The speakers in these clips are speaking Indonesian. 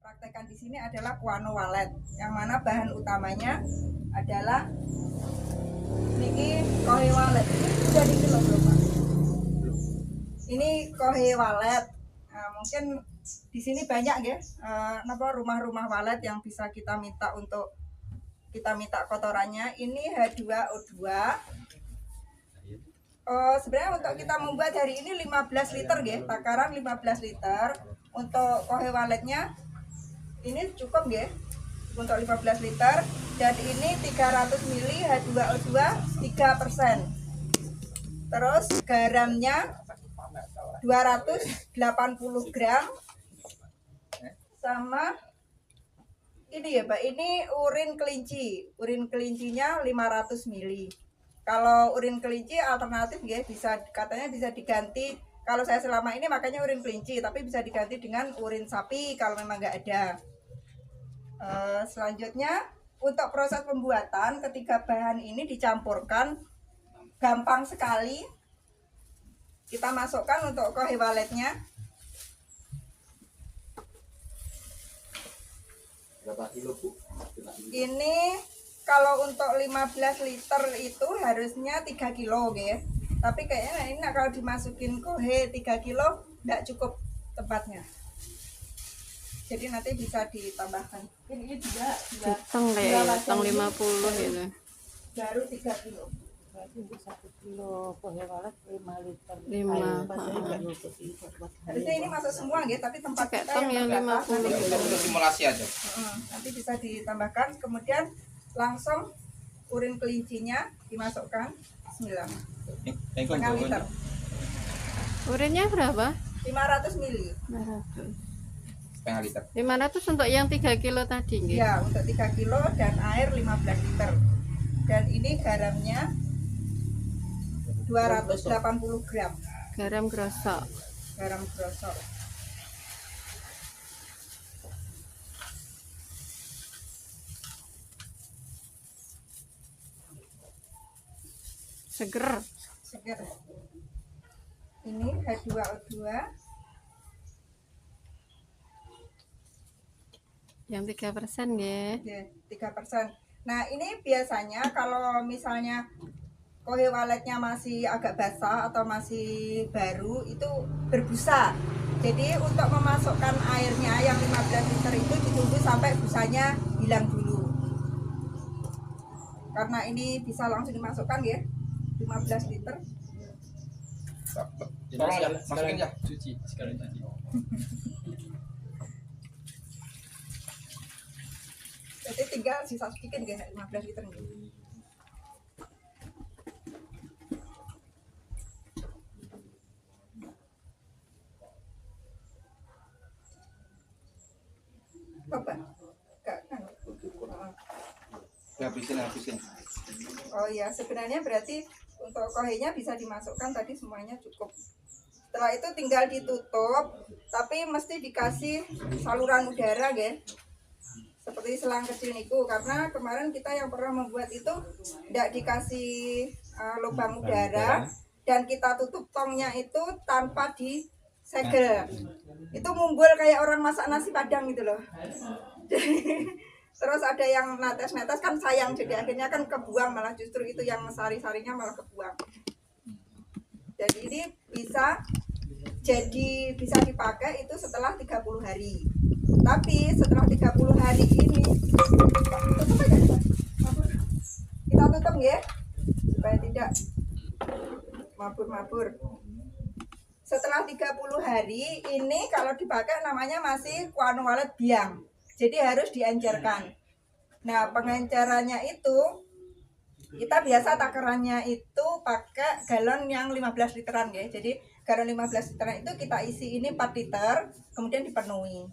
praktekkan di sini adalah Kuano Walet, yang mana bahan utamanya adalah niki kohe walet. Sudah dikilo belum, Pak? Ini kohe walet. Nah, mungkin di sini banyak ya, rumah-rumah walet yang bisa kita minta untuk kita minta kotorannya. Ini H2O2. Sebenarnya untuk kita membuat hari ini 15 liter ya, takaran 15 liter. Untuk kohe waletnya ini cukup ya untuk 15 liter, dan ini 300 ml H2O2 3%. Terus garamnya 280 gram, sama ini ya Pak, ini urin kelinci. Urin kelincinya 500 ml. Kalau urin kelinci alternatif ya, katanya bisa diganti. Kalau saya selama ini makanya urin kelinci, tapi bisa diganti dengan urin sapi kalau memang nggak ada. Selanjutnya untuk proses pembuatan, ketika bahan ini dicampurkan gampang sekali. Kita masukkan untuk kohe waletnya. Berapa kilo, Bu? Ini kalau untuk 15 liter itu harusnya 3 kilo ya. Tapi kayaknya ini kalau dimasukin kohe 3 kilo enggak cukup tempatnya. Jadi nanti bisa ditambahkan. Ini juga tong kayak tong 50 gitu. Baru 3 kilo. Berarti untuk 1 kilo kohe walet 5 liter. 5. Harusnya ini masuk semua gitu, tapi tempat Kayak kita tong yang terbatas. 50. Kita untuk simulasi aja. Nanti bisa ditambahkan. Kemudian langsung urin kelincinya dimasukkan. Bismillah. Setengah liter. Urinnya berapa? 500 ml. 500. Setengah liter. 500 untuk yang 3 kilo tadi nggih. Ya, untuk 3 kilo dan air 15 liter. Dan ini garamnya 280 gram. Garam grosok. Garam grosok. Seger. Segar. Ini H2O2 Yang 3% nggih. ya, 3%. Nah, ini biasanya kalau misalnya kohe waletnya masih agak basah atau masih baru, itu berbusa. Jadi untuk memasukkan airnya yang 15 liter itu ditunggu sampai busanya hilang dulu. Karena ini bisa langsung dimasukkan ya, 15 liter. Tolong ya, masukin ya. Cuci, sekalian cuci. Jadi tinggal sisa sedikit ya, 15 liter nih. Apa? Enggak kan? Habisin. Oh ya, sebenarnya berarti untuk kohenya bisa dimasukkan tadi semuanya cukup. Setelah itu tinggal ditutup, tapi mesti dikasih saluran udara ya. Seperti selang kecil niku, karena kemarin kita yang pernah membuat itu tidak dikasih lubang udara, dan kita tutup tongnya itu tanpa disegel. Itu mumbul kayak orang masak nasi padang gitu loh. Terus ada yang netes-netes kan sayang, jadi akhirnya kan kebuang, malah justru itu yang sari-sarinya malah kebuang. Jadi ini bisa dipakai itu setelah 30 hari. Tapi setelah 30 hari ini tutup aja, kita tutup ya, supaya tidak mabur-mabur. Setelah 30 hari ini kalau dipakai namanya masih Kuano Walet biang. Jadi harus diencerkan. Nah, pengencerannya itu kita biasa takarannya itu pakai galon yang 15 literan ya. Jadi galon 15 literan itu kita isi ini 4 liter, kemudian dipenuhi.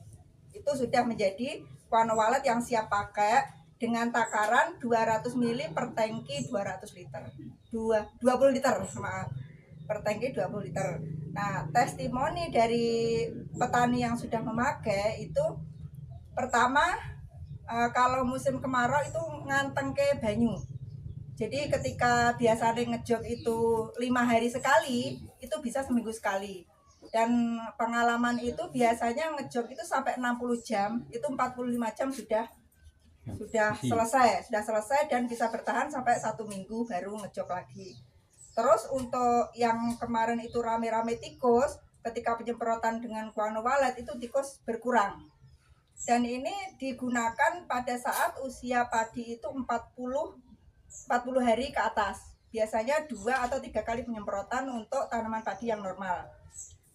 Itu sudah menjadi Kuano Walet yang siap pakai dengan takaran 200 ml per tangki 200 liter. 20 liter, maaf. Per tangki 20 liter. Nah, testimoni dari petani yang sudah memakai itu pertama, kalau musim kemarau itu nganteng ke banyu. Jadi ketika biasanya ngejog itu 5 hari sekali, itu bisa seminggu sekali. Dan pengalaman itu biasanya ngejob itu sampai 60 jam, itu 45 jam sudah selesai dan bisa bertahan sampai 1 minggu baru ngejob lagi. Terus untuk yang kemarin itu rame-rame tikus, ketika penyemprotan dengan guano walet itu tikus berkurang. Dan ini digunakan pada saat usia padi itu 40 hari ke atas. Biasanya 2 atau 3 kali penyemprotan untuk tanaman padi yang normal.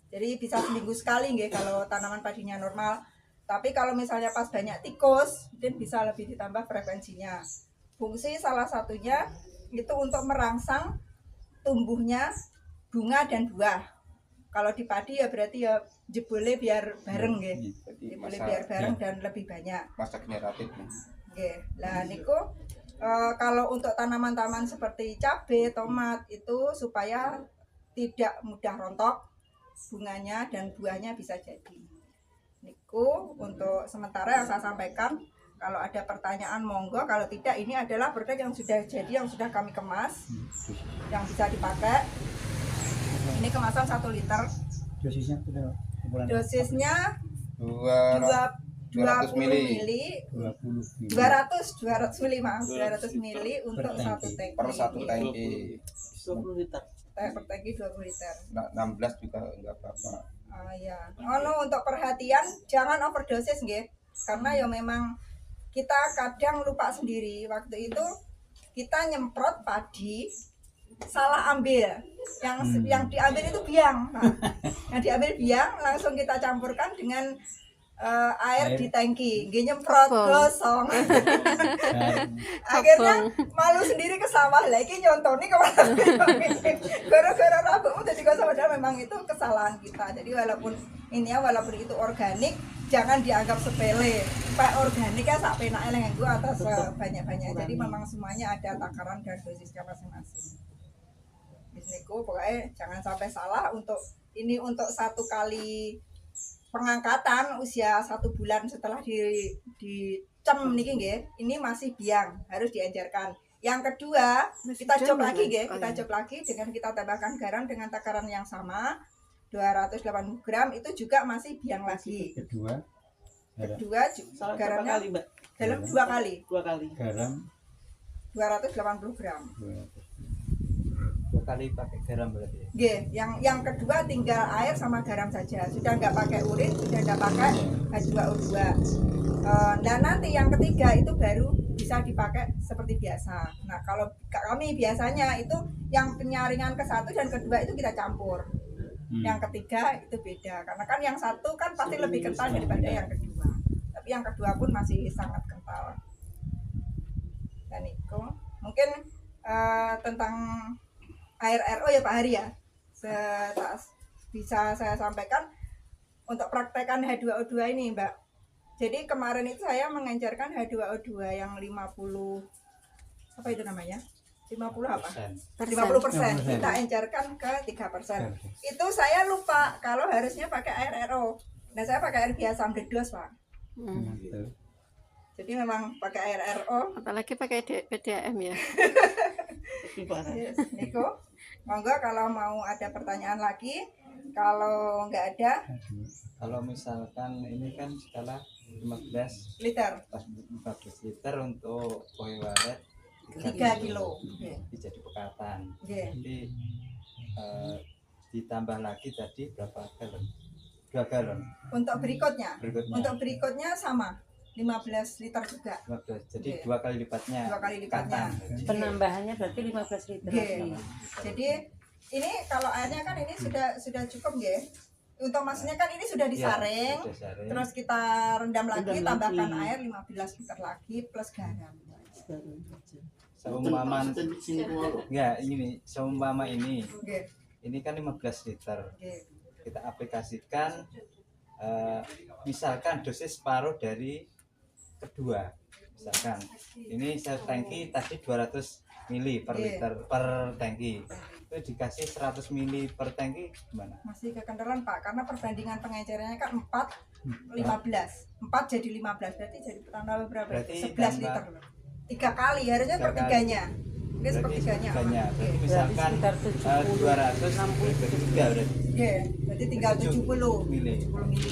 Jadi bisa seminggu sekali nggih kalau tanaman padinya normal. Tapi kalau misalnya pas banyak tikus, mungkin bisa lebih ditambah frekuensinya. Fungsi salah satunya itu untuk merangsang tumbuhnya bunga dan buah. Kalau di padi ya berarti ya jebule biar bareng nggih. Jebule biar bareng dan lebih banyak. Masa generatif. Nggih. Lah niku kalau untuk tanaman-tanaman seperti cabai, tomat itu supaya tidak mudah rontok bunganya dan buahnya bisa jadi. Niku untuk sementara yang saya sampaikan. Kalau ada pertanyaan monggo, kalau tidak ini adalah produk yang sudah jadi, yang sudah kami kemas, yang bisa dipakai. Ini kemasan 1 liter. Dosisnya Dosisnya 200 mili 200 mili maaf, 200 mili untuk 1 tangki. per 1 tangki. 20 liter. Per tangki 20 liter. 16 juga enggak apa-apa. Ya. Untuk perhatian jangan overdosis nggih. Karena ya memang kita kadang lupa sendiri. Waktu itu kita nyemprot padi salah ambil. Yang diambil itu biang. Nah, yang diambil biang langsung kita campurkan dengan air di tangki, nyemprot gosong. Akhirnya malu sendiri ke sawah lagi nyontoni kemana. Gara-gara rambutmu jadi gosong, padahal memang itu kesalahan kita. Jadi walaupun itu organik, jangan dianggap sepele. Pak organiknya sak penake lengen gua atas banyak-banyak. Jadi memang semuanya ada takaran dan dosisnya masing-masing. Bisniku pokoknya jangan sampai salah untuk 1 kali pengangkatan usia 1 bulan setelah dicem niki nggih, ini masih biang, harus diencerkan. Yang kedua, kita cob lagi nggih, cob lagi dengan kita tambahkan garam dengan takaran yang sama 280 gram, itu juga masih biang lagi. Kedua garamnya kali, Mbak? dalam 2 kali. 2 kali. garam 280 gram. 2 kali pakai garam berarti ya? Nggih, yang kedua tinggal air sama garam saja. Sudah nggak pakai urin, sudah nggak pakai H2O2. Dan nanti yang ketiga itu baru bisa dipakai seperti biasa. Nah, kalau kami biasanya itu yang penyaringan ke-1 dan kedua itu kita campur. Yang ketiga itu beda. Karena kan yang 1 kan pasti lebih kental daripada yang kedua. Tapi yang kedua pun masih sangat kental. Dan itu mungkin tentang air RO ya Pak Hari ya, bisa saya sampaikan untuk praktekan H2O2 ini Mbak. Jadi kemarin itu saya mengencerkan H2O2 yang 50 apa itu namanya? 50 apa? 50%. Kita encerkan ke 3%. Itu saya lupa kalau harusnya pakai air RO. Nah saya pakai air biasa amdedos Pak. Jadi memang pakai air RO. Apalagi pakai PDAM ya. Yes, Niko, monggo kalau mau ada pertanyaan lagi. Kalau nggak ada, Kalau misalkan ini kan skala 15 liter 15 liter untuk kue walet 3 kilo. jadi pekatan. Yeah. Jadi ditambah lagi tadi berapa galon? 2 galon. Untuk berikutnya Berikutnya sama 15 liter juga. 15. Jadi Yeah. 2 kali lipatnya. 2 kali lipatnya. Pekatan. Penambahannya berarti 15 liter Yeah. lagi. Jadi ini kalau airnya kan ini sudah cukup ya. Untuk maksudnya kan ini sudah disaring, Ya, sudah saring. terus kita rendam lagi, Rendam tambahkan lagi. air 15 liter lagi plus garam. Seumpama seumpama ini Oke, kan 15 liter. oke. Kita aplikasikan misalkan dosis separuh dari kedua. Misalkan ini tangki tadi 200 mili per Iya. liter per tangki. Itu dikasih 100 mili per tangki gimana? Masih kekendalan Pak, karena perbandingan pengencerannya kan 4 15. 4 jadi 15 berarti jadi tambah berapa? Berarti 11 tambah- liter. 3 kali harusnya 3 pertiganya. Ini sepertiganya aman. Berarti Oke. misalkan sekitar 70, 200 bagi 3 berarti. Iya, berarti tinggal 70 mili. 70 mili.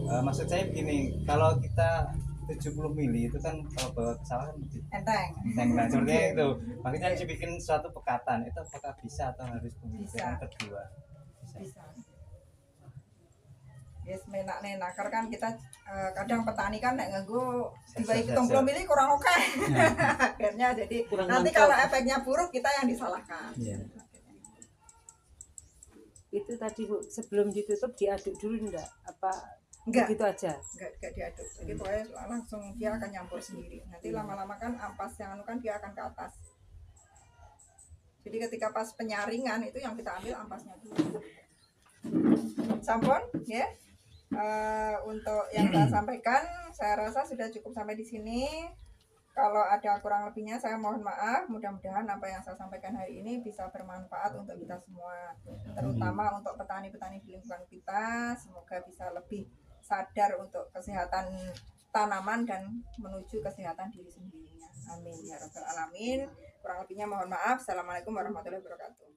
Maksud saya begini, kalau kita 70 mili itu kan kalau bawa ke sawah kan lebih Enteng. enteng. Nah, seperti itu. Makanya dibikin suatu pekatan. Itu apakah bisa atau harus pemikiran Bisa. kedua? Bisa. Bisa. Yes, menak kan kita kadang petani kan nek nganggo diwai 70 mili kurang oke. Akhirnya jadi Kurang nanti mantap. kalau efeknya buruk kita yang disalahkan. Iya. Itu tadi Bu, sebelum ditutup diaduk dulu enggak? Apa Enggak. begitu aja? Enggak diaduk. Jadi pokoknya langsung dia akan nyampur sendiri. Nanti lama-lama kan ampas yang anu kan dia akan ke atas. Jadi ketika pas penyaringan itu yang kita ambil ampasnya dulu. Sampun, ya. Untuk yang saya sampaikan, saya rasa sudah cukup sampai di sini. Kalau ada kurang lebihnya saya mohon maaf. Mudah-mudahan apa yang saya sampaikan hari ini bisa bermanfaat untuk kita semua, terutama untuk petani-petani di lingkungan kita. Semoga bisa lebih sadar untuk kesehatan tanaman dan menuju kesehatan diri sendirinya. Amin ya rabbal alamin. Kurang lebihnya mohon maaf. Assalamualaikum warahmatullahi wabarakatuh.